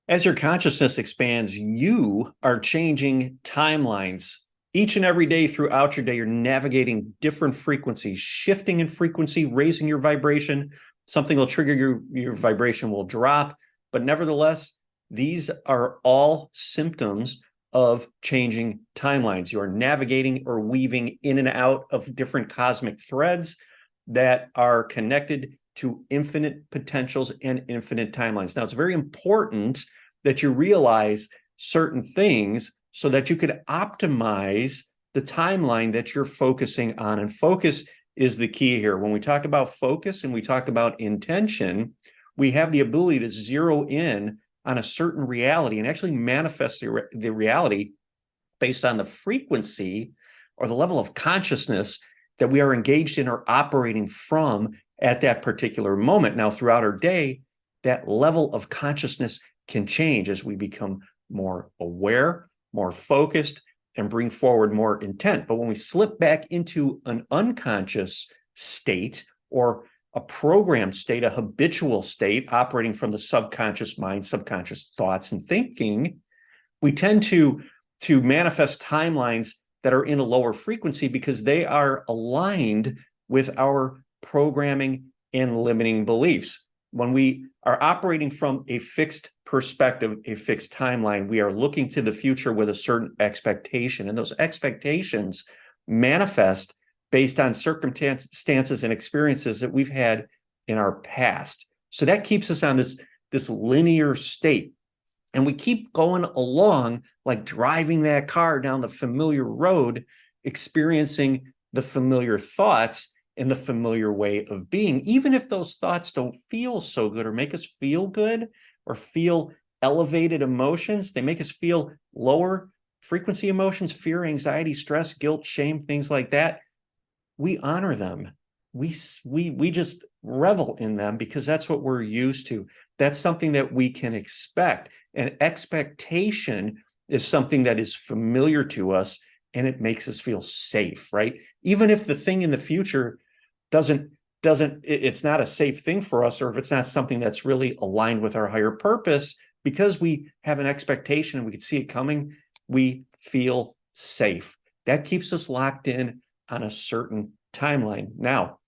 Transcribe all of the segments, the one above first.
As your consciousness expands, you are changing timelines. Each and every day throughout your day, you're navigating different frequencies, shifting in frequency, raising your vibration. Something will trigger your vibration will drop. But nevertheless, these are all symptoms of changing timelines. You are navigating or weaving in and out of different cosmic threads that are connected to infinite potentials and infinite timelines. Now, it's very important that you realize certain things so that you could optimize the timeline that you're focusing on. And focus is the key here. When we talk about focus and we talk about intention, we have the ability to zero in on a certain reality and actually manifest the reality based on the frequency or the level of consciousness that we are engaged in or operating from at that particular moment. Now, throughout our day, that level of consciousness can change as we become more aware, more focused, and bring forward more intent. But when we slip back into an unconscious state or a programmed state, a habitual state operating from the subconscious mind, subconscious thoughts and thinking, we tend to manifest timelines that are in a lower frequency because they are aligned with our programming and limiting beliefs. When we are operating from a fixed perspective, a fixed timeline, we are looking to the future with a certain expectation. And those expectations manifest based on circumstances and experiences that we've had in our past. So that keeps us on this linear state. And we keep going along like driving that car down the familiar road, experiencing the familiar thoughts in the familiar way of being, even if those thoughts don't feel so good or make us feel good or feel elevated emotions. They make us feel lower frequency emotions, fear, anxiety, stress, guilt, shame, things like that. We honor them. We just revel in them because that's what we're used to. That's something that we can expect. And expectation is something that is familiar to us and it makes us feel safe, right? Even if the thing in the future it's not a safe thing for us, or if it's not something that's really aligned with our higher purpose, because we have an expectation and we can see it coming, we feel safe. That keeps us locked in on a certain timeline. Now,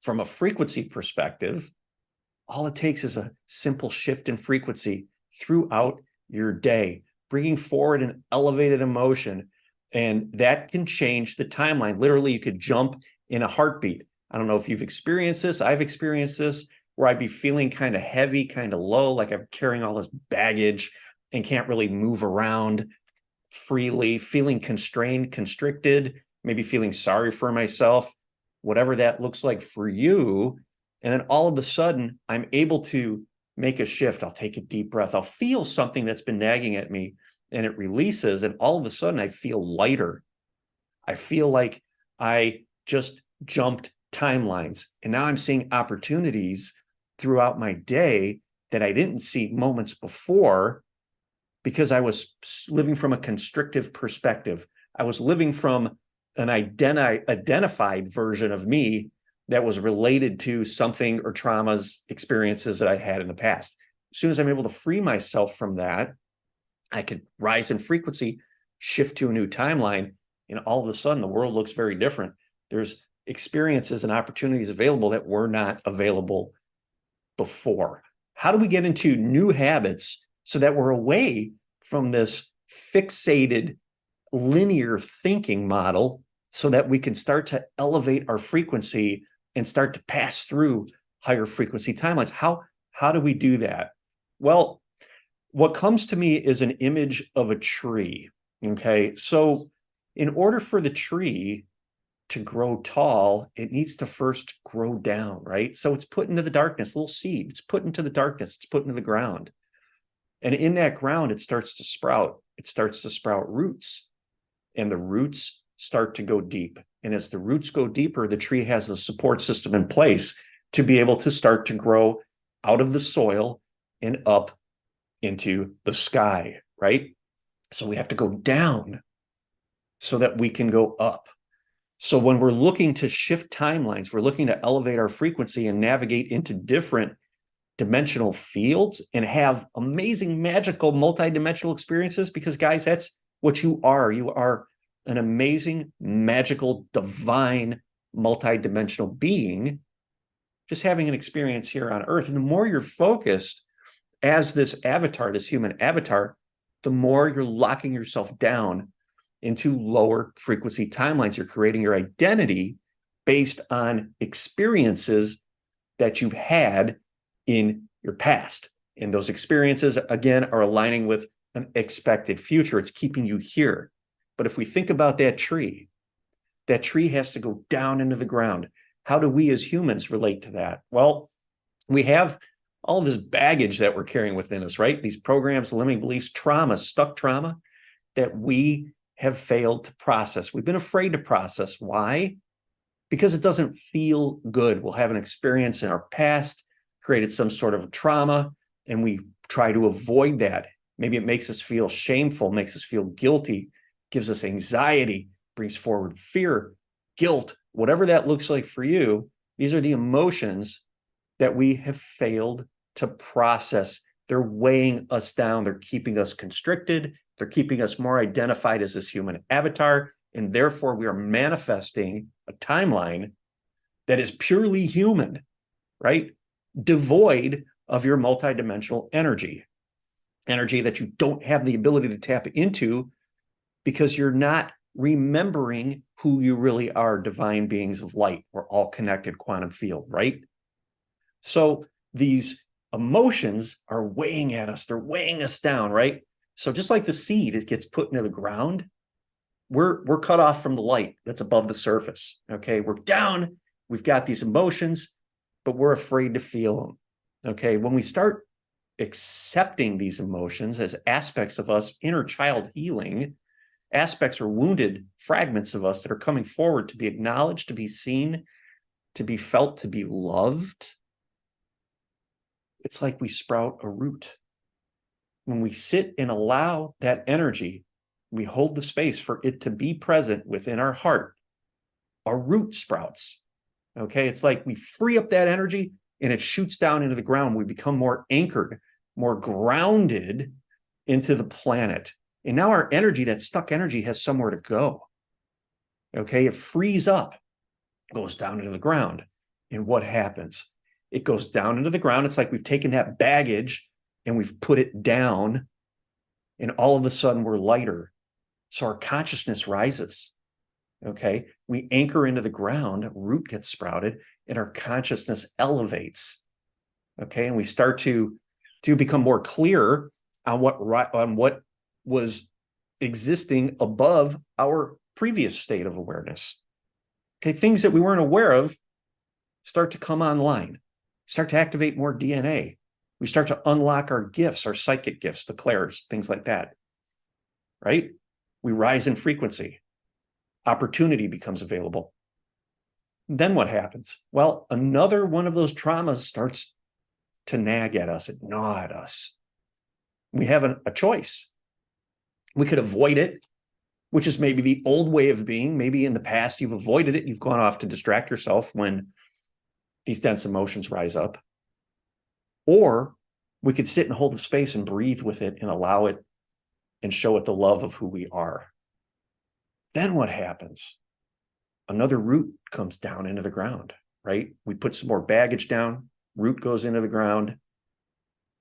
from a frequency perspective, all it takes is a simple shift in frequency throughout your day, bringing forward an elevated emotion, and that can change the timeline. Literally, you could jump in a heartbeat. I don't know if you've experienced this. I've experienced this where I'd be feeling kind of heavy, kind of low, like I'm carrying all this baggage and can't really move around freely, feeling constrained, constricted, maybe feeling sorry for myself, whatever that looks like for you. And then all of a sudden, I'm able to make a shift. I'll take a deep breath. I'll feel something that's been nagging at me and it releases. And all of a sudden, I feel lighter. I feel like I just jumped timelines. And now I'm seeing opportunities throughout my day that I didn't see moments before because I was living from a constrictive perspective. I was living from an identified version of me that was related to something or traumas, experiences that I had in the past. As soon as I'm able to free myself from that, I could rise in frequency, shift to a new timeline, and all of a sudden the world looks very different. There's experiences and opportunities available that were not available before. How do we get into new habits so that we're away from this fixated linear thinking model so that we can start to elevate our frequency and start to pass through higher frequency timelines? How do we do that? Well, what comes to me is an image of a tree. Okay, so in order for the tree to grow tall, it needs to first grow down, right? So it's put into the darkness, little seed, it's put into the darkness, it's put into the ground. And in that ground, it starts to sprout. It starts to sprout roots, and the roots start to go deep. And as the roots go deeper, the tree has the support system in place to be able to start to grow out of the soil and up into the sky, right? So we have to go down so that we can go up. So when we're looking to shift timelines, we're looking to elevate our frequency and navigate into different dimensional fields and have amazing, magical, multidimensional experiences, because guys, that's what you are. You are an amazing, magical, divine, multidimensional being, just having an experience here on Earth. And the more you're focused as this avatar, this human avatar, the more you're locking yourself down into lower frequency timelines. You're creating your identity based on experiences that you've had in your past. And those experiences, again, are aligning with an expected future. It's keeping you here. But if we think about that tree has to go down into the ground. How do we as humans relate to that? Well, we have all this baggage that we're carrying within us, right? These programs, limiting beliefs, trauma, stuck trauma that we have failed to process. We've been afraid to process. Why? Because it doesn't feel good. We'll have an experience in our past, created some sort of trauma, and we try to avoid that. Maybe it makes us feel shameful, makes us feel guilty, gives us anxiety, brings forward fear, guilt, whatever that looks like for you. These are the emotions that we have failed to process. They're weighing us down. They're keeping us constricted. They're keeping us more identified as this human avatar. And therefore, we are manifesting a timeline that is purely human, right? Devoid of your multidimensional energy that you don't have the ability to tap into because you're not remembering who you really are, divine beings of light. We're all connected quantum field, right? So these emotions are weighing at us. They're weighing us down, right? So just like the seed, it gets put into the ground, we're cut off from the light that's above the surface, okay? We're down, we've got these emotions, but we're afraid to feel them, okay? When we start accepting these emotions as aspects of us, inner child healing, aspects or wounded fragments of us that are coming forward to be acknowledged, to be seen, to be felt, to be loved, it's like we sprout a root. When we sit and allow that energy, we hold the space for it to be present within our heart, our root sprouts. Okay, it's like we free up that energy and it shoots down into the ground. We become more anchored, more grounded into the planet. And now our energy, that stuck energy, has somewhere to go. Okay, it frees up, goes down into the ground. And what happens? It goes down into the ground. It's like we've taken that baggage and we've put it down, and all of a sudden we're lighter. So our consciousness rises. Okay, we anchor into the ground, a root gets sprouted, and our consciousness elevates. Okay, and we start to become more clear on what was existing above our previous state of awareness. Okay, things that we weren't aware of start to come online, start to activate more DNA. We start to unlock our gifts, our psychic gifts, the clairs, things like that, right? We rise in frequency. Opportunity becomes available. Then what happens? Well, another one of those traumas starts to nag at us, gnaw at us. We have a choice. We could avoid it, which is maybe the old way of being. Maybe in the past you've avoided it. You've gone off to distract yourself when these dense emotions rise up. Or we could sit and hold the space and breathe with it and allow it and show it the love of who we are. Then what happens? Another root comes down into the ground, right? We put some more baggage down, root goes into the ground.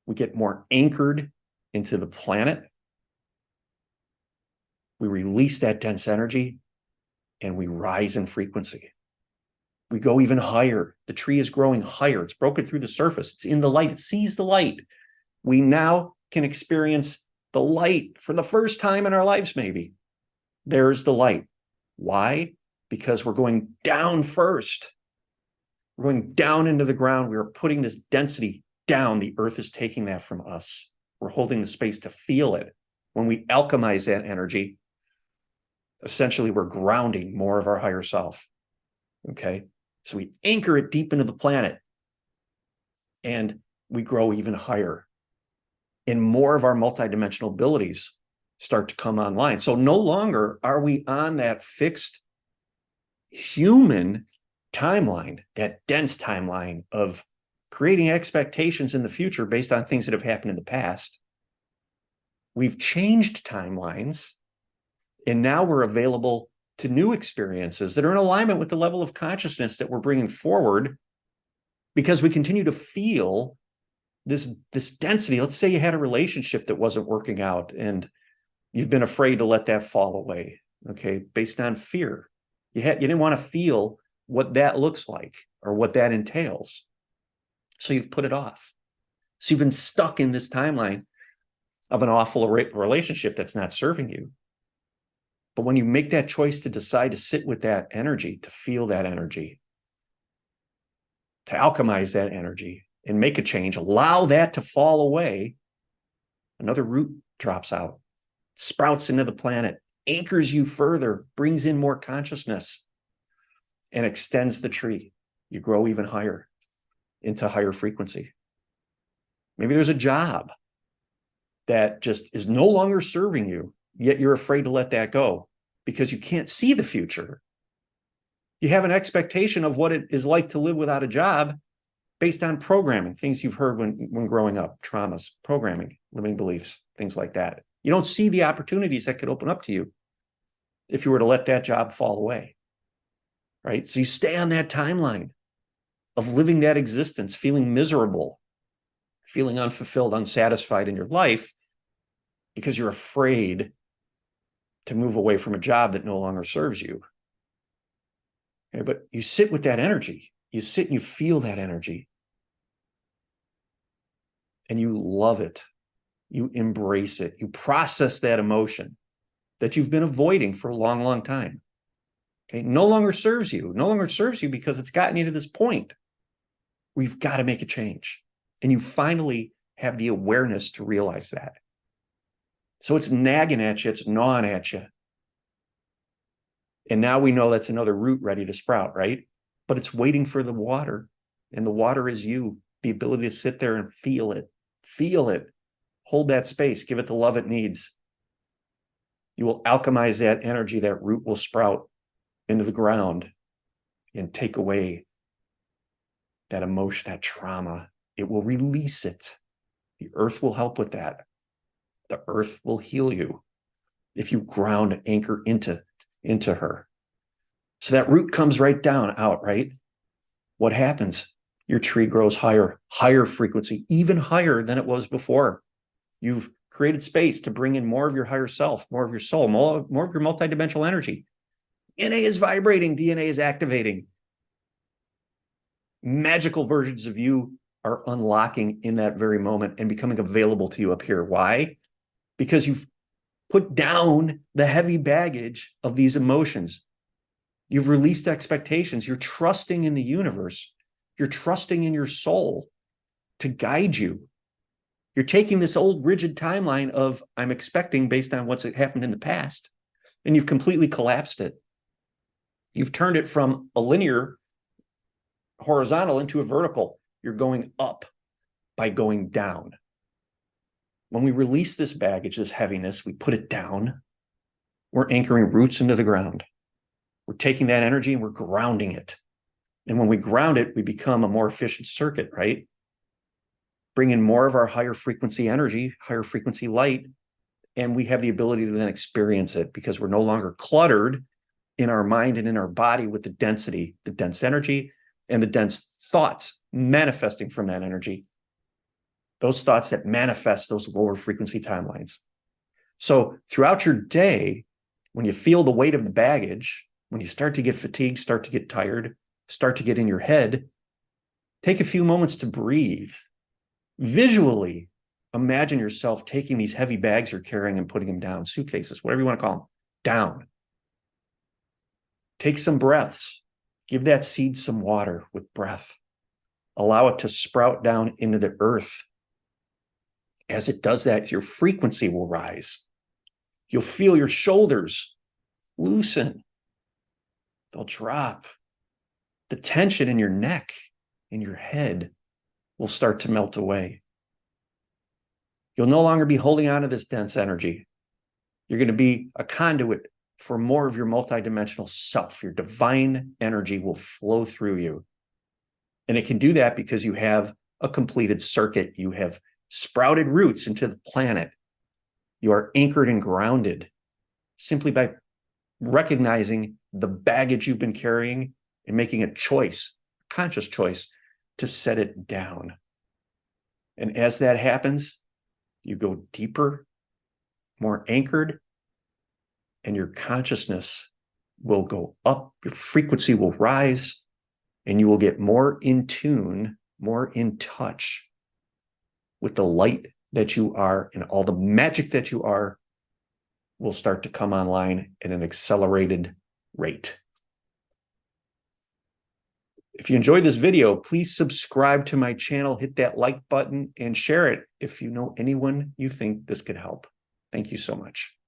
We get more anchored into the planet. We release that dense energy and we rise in frequency. We go even higher. The tree is growing higher. It's broken through the surface. It's in the light. It sees the light. We now can experience the light for the first time in our lives, maybe. There's the light. Why? Because we're going down first. We're going down into the ground. We are putting this density down. The earth is taking that from us. We're holding the space to feel it. When we alchemize that energy, essentially we're grounding more of our higher self. Okay? So we anchor it deep into the planet and we grow even higher. And more of our multidimensional abilities start to come online. So no longer are we on that fixed human timeline, that dense timeline of creating expectations in the future based on things that have happened in the past. We've changed timelines, and now we're available to new experiences that are in alignment with the level of consciousness that we're bringing forward, because we continue to feel this density. Let's say you had a relationship that wasn't working out and you've been afraid to let that fall away, okay, based on fear. You didn't want to feel what that looks like or what that entails. So you've put it off. So you've been stuck in this timeline of an awful relationship that's not serving you. But when you make that choice to decide to sit with that energy, to feel that energy, to alchemize that energy and make a change, allow that to fall away, another root drops out, sprouts into the planet, anchors you further, brings in more consciousness, and extends the tree. You grow even higher into higher frequency. Maybe there's a job that just is no longer serving you, yet you're afraid to let that go because you can't see the future. You have an expectation of what it is like to live without a job based on programming, things you've heard when growing up, traumas, programming, limiting beliefs, things like that. You don't see the opportunities that could open up to you if you were to let that job fall away, right? So you stay on that timeline of living that existence, feeling miserable, feeling unfulfilled, unsatisfied in your life, because you're afraid to move away from a job that no longer serves you. Okay, but you sit with that energy. You sit and you feel that energy. And you love it. You embrace it. You process that emotion that you've been avoiding for a long, long time. Okay, no longer serves you. No longer serves you because it's gotten you to this point where you've got to make a change. And you finally have the awareness to realize that. So it's nagging at you, it's gnawing at you. And now we know that's another root ready to sprout, right? But it's waiting for the water. And the water is you, the ability to sit there and feel it, hold that space, give it the love it needs. You will alchemize that energy, that root will sprout into the ground and take away that emotion, that trauma. It will release it. The earth will help with that. The earth will heal you if you ground, anchor into her. So that root comes right down, out, right? What happens? Your tree grows higher frequency, even higher than it was before. You've created space to bring in more of your higher self, more of your soul, more of your multidimensional energy. DNA is vibrating, DNA is activating. Magical versions of you are unlocking in that very moment and becoming available to you up here. Why? Because you've put down the heavy baggage of these emotions. You've released expectations. You're trusting in the universe. You're trusting in your soul to guide you. You're taking this old rigid timeline of I'm expecting based on what's happened in the past, and you've completely collapsed it. You've turned it from a linear horizontal into a vertical. You're going up by going down. When we release this baggage, this heaviness, we put it down. We're anchoring roots into the ground. We're taking that energy and we're grounding it. And when we ground it, we become a more efficient circuit, right? Bring in more of our higher frequency energy, higher frequency light, and we have the ability to then experience it because we're no longer cluttered in our mind and in our body with the density, the dense energy, and the dense thoughts manifesting from that energy. Those thoughts that manifest those lower frequency timelines. So throughout your day, when you feel the weight of the baggage, when you start to get fatigued, start to get tired, start to get in your head, take a few moments to breathe. Visually imagine yourself taking these heavy bags you're carrying and putting them down, suitcases, whatever you want to call them, down. Take some breaths. Give that seed some water with breath. Allow it to sprout down into the earth. As it does that, your frequency will rise. You'll feel your shoulders loosen. They'll drop. The tension in your neck, in your head, will start to melt away. You'll no longer be holding on to this dense energy. You're going to be a conduit for more of your multidimensional self. Your divine energy will flow through you. And it can do that because you have a completed circuit. You have sprouted roots into the planet. You are anchored and grounded simply by recognizing the baggage you've been carrying and making a choice, conscious choice, to set it down. And as that happens, you go deeper, more anchored, and your consciousness will go up, your frequency will rise, and you will get more in tune, more in touch with the light that you are, and all the magic that you are will start to come online at an accelerated rate. If you enjoyed this video, please subscribe to my channel, hit that like button, and share it if you know anyone you think this could help. Thank you so much.